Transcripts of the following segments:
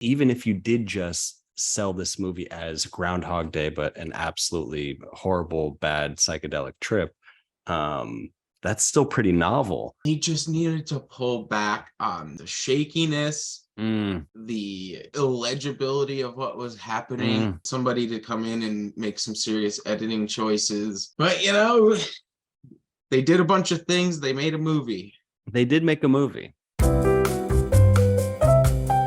even if you did just sell this movie as Groundhog Day, but an absolutely horrible, bad psychedelic trip, that's still pretty novel. He just needed to pull back on the shakiness, Mm, the illegibility of what was happening. mm. Somebody to come in and make some serious editing choices. But they did a bunch of things. They made a movie. They did make a movie.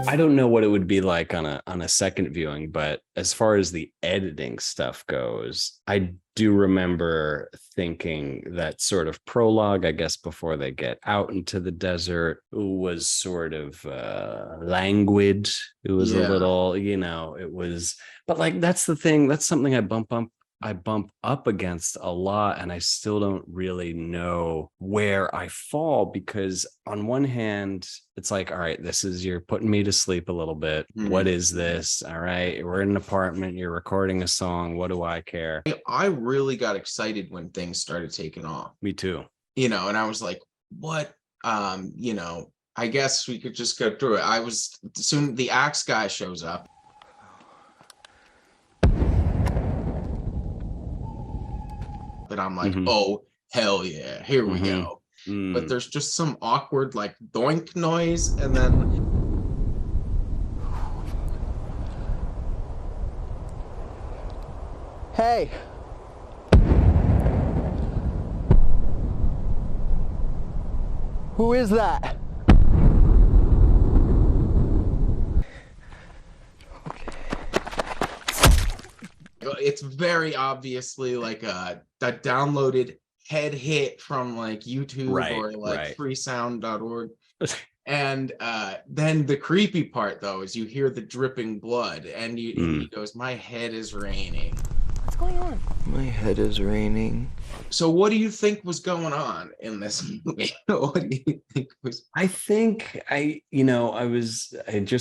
I don't know what it would be like on a second viewing, but as far as the editing stuff goes, I do remember thinking that sort of prologue, I guess, before they get out into the desert, was sort of languid. It was a little, it was, but like that's the thing. That's something I bump up against a lot, and I still don't really know where I fall, because on one hand, it's like, all right, you're putting me to sleep a little bit. What is this? All right, we're in an apartment, you're recording a song. What do I care? I really got excited when things started taking off. Me too. And I was like, what? I guess we could just go through it. I was soon the axe guy shows up. And I'm like, oh, hell yeah, here we go. But there's just some awkward like doink noise, and then hey, who is that? It's very obviously like a downloaded head hit from like YouTube or like freesound.org. And then the creepy part though is you hear the dripping blood, and he goes, my head is raining. What's going on? My head is raining. So what do you think was going on in this movie? What do you think was? I think I just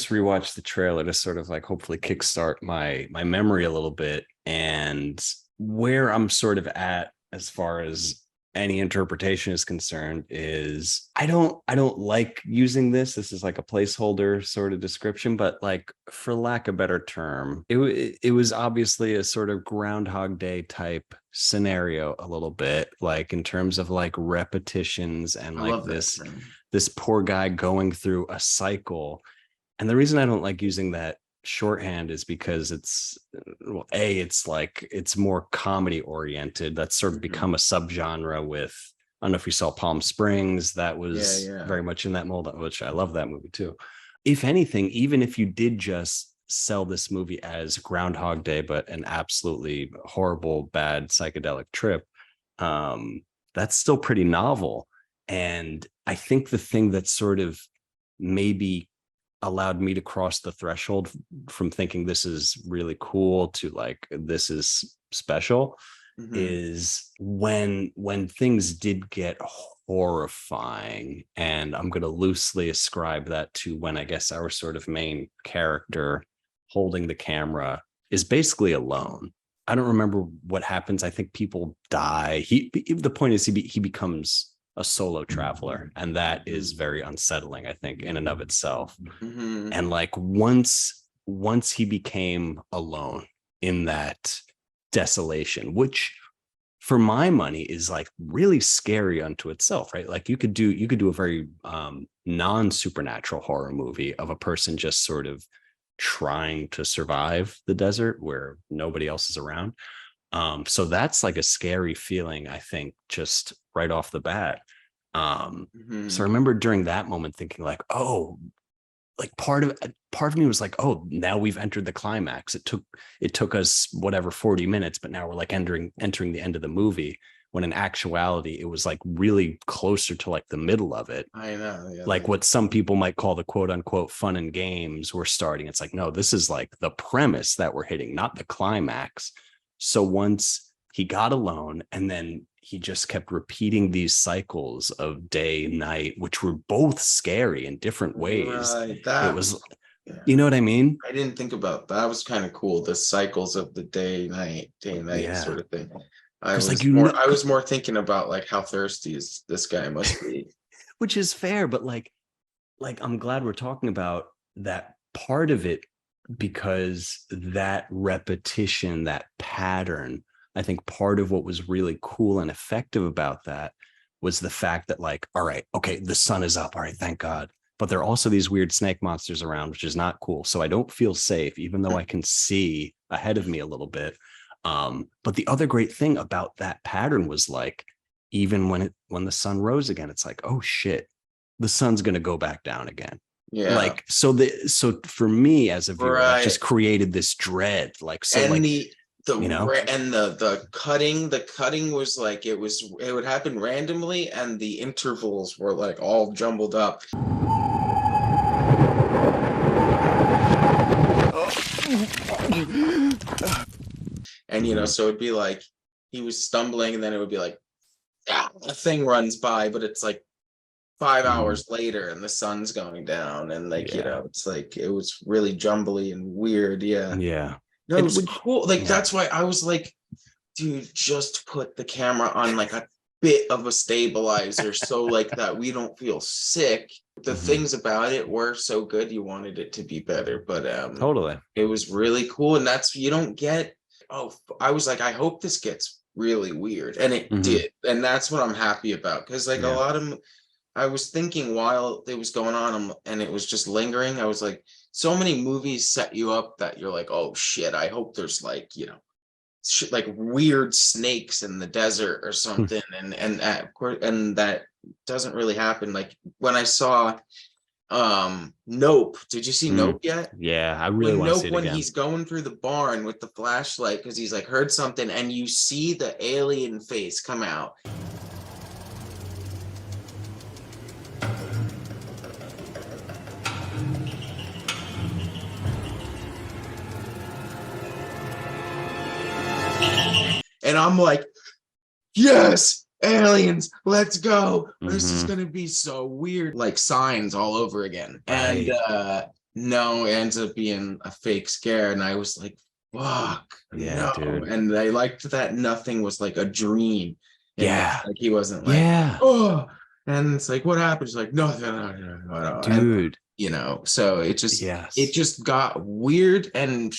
rewatched the trailer to sort of like hopefully kickstart my memory a little bit, and where I'm sort of at as far as any interpretation is concerned is I don't like using this. This is like a placeholder sort of description, but like for lack of a better term, it was obviously a sort of Groundhog Day type scenario a little bit, like in terms of like repetitions and like this poor guy going through a cycle. And the reason I don't like using that shorthand is because it's more comedy oriented. That's sort of become a subgenre with, I don't know if you saw Palm Springs, that was very much in that mold, which I love that movie too. If anything, even if you did just sell this movie as Groundhog Day, but an absolutely horrible, bad psychedelic trip, that's still pretty novel. And I think the thing that sort of maybe allowed me to cross the threshold from thinking this is really cool to like this is special is when things did get horrifying. And I'm going to loosely ascribe that to when I guess our sort of main character holding the camera is basically alone. I don't remember what happens. I think people die. The point is he becomes a solo traveler, and that is very unsettling, I think, in and of itself. And like once he became alone in that desolation, which for my money is like really scary unto itself, right? Like you could do a very non-supernatural horror movie of a person just sort of trying to survive the desert where nobody else is around. So that's like a scary feeling, I think, just right off the bat. So I remember during that moment thinking like, oh, like part of me was like, oh, now we've entered the climax. It took us whatever 40 minutes, but now we're like entering the end of the movie, when in actuality it was like really closer to like the middle of it. I know. Yeah, like what some people might call the quote unquote fun and games were starting. It's like, no, this is like the premise that we're hitting, not the climax. So once he got alone, and then he just kept repeating these cycles of day, night, which were both scary in different ways. Right, it was, you know what I mean? I didn't think about that. That was kind of cool. The cycles of the day, night sort of thing. I was more thinking about like how thirsty is this guy must be. Which is fair, but like I'm glad we're talking about that part of it, because that repetition, that pattern, I think part of what was really cool and effective about that was the fact that, like, all right, okay, the sun is up. All right, thank God. But there are also these weird snake monsters around, which is not cool. So I don't feel safe, even though I can see ahead of me a little bit. But the other great thing about that pattern was, like, even when the sun rose again, it's like, oh shit, the sun's going to go back down again. Yeah. Like, so for me as a viewer, that just created this dread. Like, so, and like, the cutting was like, it would happen randomly, and the intervals were like all jumbled up. And so it'd be like he was stumbling, and then it would be like a thing runs by, but it's like 5 hours later and the sun's going down, and like it's like it was really jumbly and weird. No, it was cool. Like that's why I was like, dude, just put the camera on like a bit of a stabilizer so like that we don't feel sick. The things about it were so good, you wanted it to be better, but totally, it was really cool. And that's, you don't get, I was like, I hope this gets really weird, and it did, and that's what I'm happy about, because like a lot of, I was thinking while it was going on and it was just lingering, I was like, so many movies set you up that you're like, oh shit, I hope there's like, like weird snakes in the desert or something. and that doesn't really happen. Like when I saw Nope. Did you see Nope yet? Yeah, I really want to see it when again. he's going through the barn with the flashlight because he's like heard something, and you see the alien face come out. And I'm like, yes, aliens, let's go. This is gonna be so weird, like Signs all over again. Right. And no, it ends up being a fake scare, and I was like, fuck, no. Dude. And I liked that nothing was like a dream. Like he wasn't like, oh, and it's like, what happened? It's like, nothing, no. Dude. And, so it just got weird. And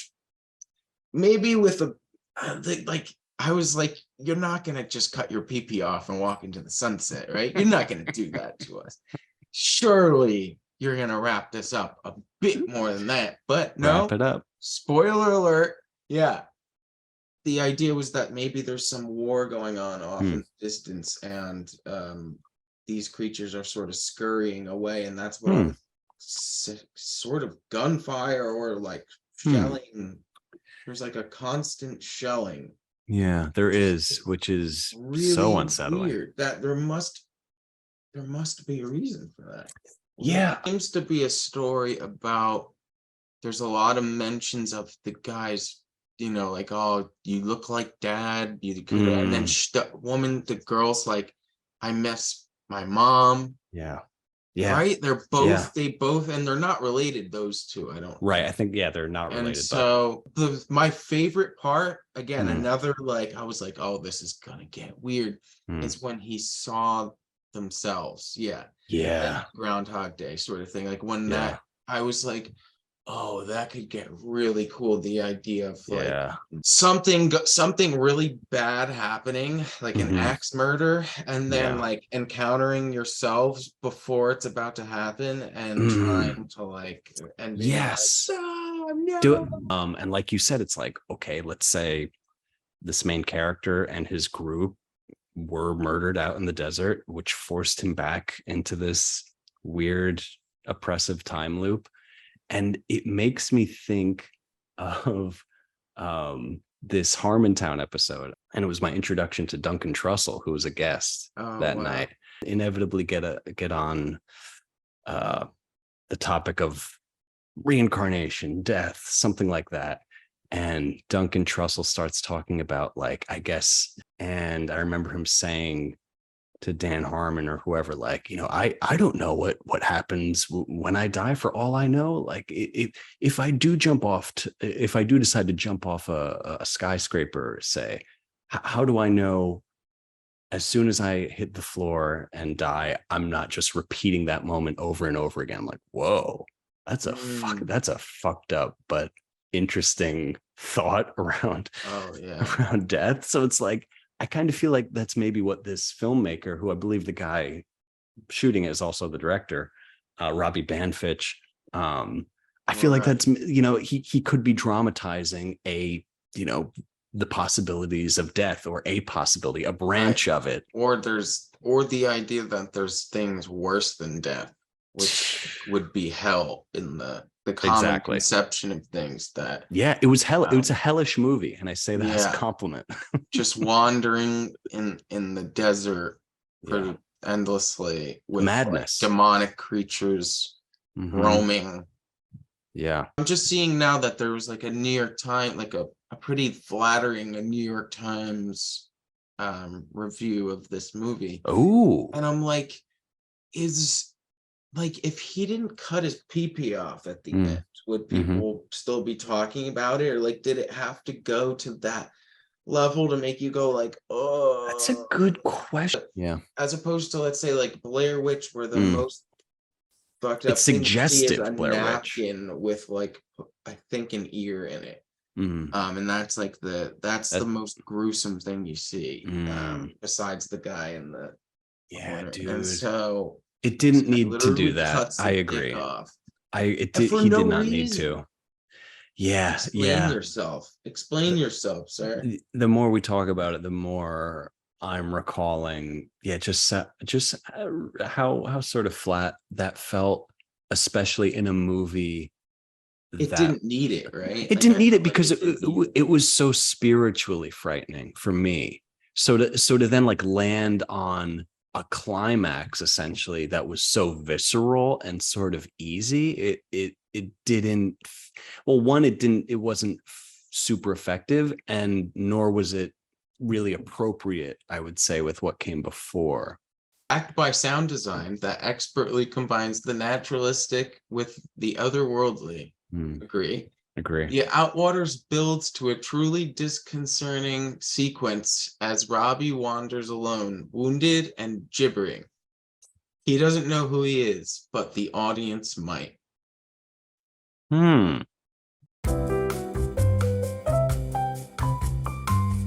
maybe with like I was like, you're not going to just cut your pee off and walk into the sunset, right? You're not going to do that to us. Surely you're going to wrap this up a bit more than that. But no, wrap it up. Spoiler alert. Yeah. The idea was that maybe there's some war going on off in the distance, and these creatures are sort of scurrying away. And that's what I'm sort of gunfire or like shelling. There's like a constant shelling. Yeah, there is, which is really so unsettling. Weird. That there must be a reason for that. Yeah, it seems to be a story about. There's a lot of mentions of the guys, like, oh, you look like dad. You could, and then the girl's like, I miss my mom. Yeah. Right? They're both, they both, and they're not related, those two, I don't. Right. I think, they're not related. And so my favorite part, again, another, like, I was like, oh, this is gonna get weird, is when he saw themselves. Yeah. Groundhog Day sort of thing. Like when that, I was like, oh, that could get really cool. The idea of like something really bad happening, like an axe murder, and then like encountering yourselves before it's about to happen, and trying to like, and like, no. Do it. And like you said, it's like, okay, let's say this main character and his group were murdered out in the desert, which forced him back into this weird, oppressive time loop. And it makes me think of this Harmontown episode. And it was my introduction to Duncan Trussell, who was a guest that night. Inevitably get on the topic of reincarnation, death, something like that. And Duncan Trussell starts talking about, like, I guess, and I remember him saying to Dan Harmon or whoever, like, I don't know what happens when I die. For all I know, like, if I do decide to jump off a skyscraper, say, how do I know as soon as I hit the floor and die, I'm not just repeating that moment over and over again? Like, whoa, That's a fucked up but interesting thought around around death. So it's like, I kind of feel like that's maybe what this filmmaker, who I believe the guy shooting it is also the director, Robbie Banfitch. I feel like that's, he could be dramatizing the possibilities of death, or a possibility, a branch of it. Or the idea that there's things worse than death, which would be hell in the common conception of things. That it was hell. It was a hellish movie, and I say that as a compliment. Just wandering in the desert for endlessly with madness, demonic creatures roaming. I'm just seeing now that there was like a New York Times, like a pretty flattering New York Times review of this movie. And I'm like, if he didn't cut his pee off at the end, would people still be talking about it? Or like, did it have to go to that level to make you go like, oh? That's a good question. Yeah. As opposed to, let's say, like Blair Witch, where the most fucked up it's suggestive thing is a Blair napkin Witch with like, I think, an ear in it. And that's like that's the most gruesome thing you see, besides the guy in the corner. Dude. And so it didn't need to do that. I agree. He did not need to. Explain yourself, sir. The more we talk about it, the more I'm recalling, just how sort of flat that felt, especially in a movie. It didn't need it, right? It didn't need it because it was so spiritually frightening for me. So to then like land on a climax essentially that was so visceral and sort of easy, it didn't. Well, one, it wasn't super effective, and nor was it really appropriate, I would say, with what came before. Backed by sound design that expertly combines the naturalistic with the otherworldly. Agree. Yeah, Outwaters builds to a truly disconcerting sequence as Robbie wanders alone, wounded and gibbering. He doesn't know who he is, but the audience might.